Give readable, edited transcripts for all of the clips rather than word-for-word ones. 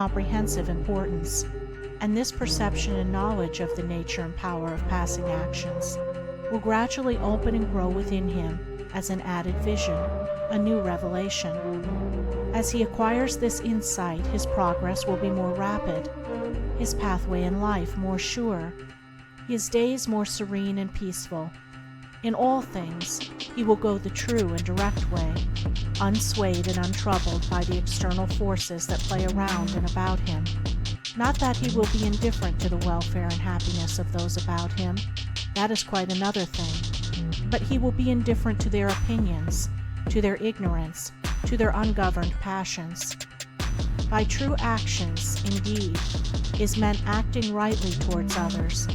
comprehensive importance, and this perception and knowledge of the nature and power of passing actions will gradually open and grow within him as an added vision, a new revelation. As he acquires this insight, his progress will be more rapid, his pathway in life more sure, his days more serene and peaceful. In all things, he will go the true and direct way, unswayed and untroubled by the external forces that play around and about him. Not that he will be indifferent to the welfare and happiness of those about him, that is quite another thing, but he will be indifferent to their opinions, to their ignorance, to their ungoverned passions. By true actions, indeed, is meant acting rightly towards others,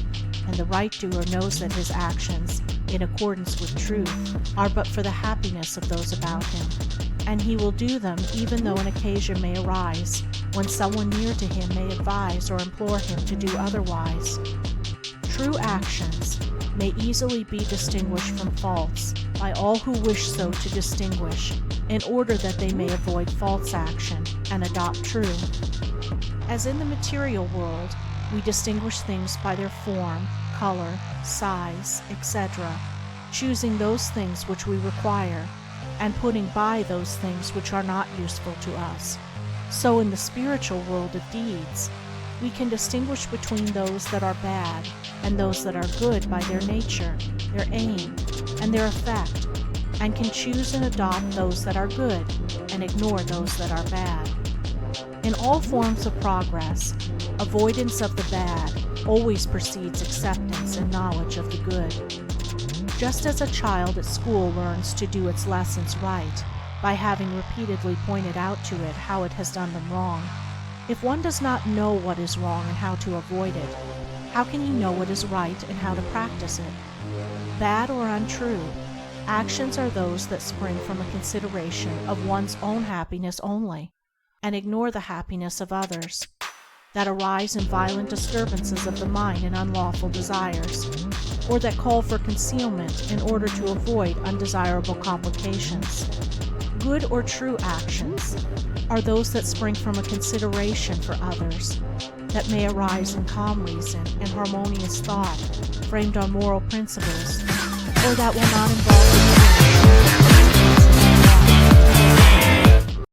and the right doer knows that his actions, in accordance with truth, are but for the happiness of those about him, and he will do them even though an occasion may arise when someone near to him may advise or implore him to do otherwise. True actions may easily be distinguished from false by all who wish so to distinguish, in order that they may avoid false action and adopt true. As in the material world, we distinguish things by their form, color, size, etc., choosing those things which we require, and putting by those things which are not useful to us. So in the spiritual world of deeds, we can distinguish between those that are bad and those that are good by their nature, their aim, and their effect, and can choose and adopt those that are good and ignore those that are bad. In all forms of progress, avoidance of the bad always precedes acceptance and knowledge of the good. Just as a child at school learns to do its lessons right by having repeatedly pointed out to it how it has done them wrong, if one does not know what is wrong and how to avoid it, how can he know what is right and how to practice it? Bad or untrue, actions are those that spring from a consideration of one's own happiness only, and ignore the happiness of others, that arise in violent disturbances of the mind and unlawful desires, or that call for concealment in order to avoid undesirable complications. Good or true actions are those that spring from a consideration for others, that may arise in calm reason and harmonious thought framed on moral principles, or that will not involve the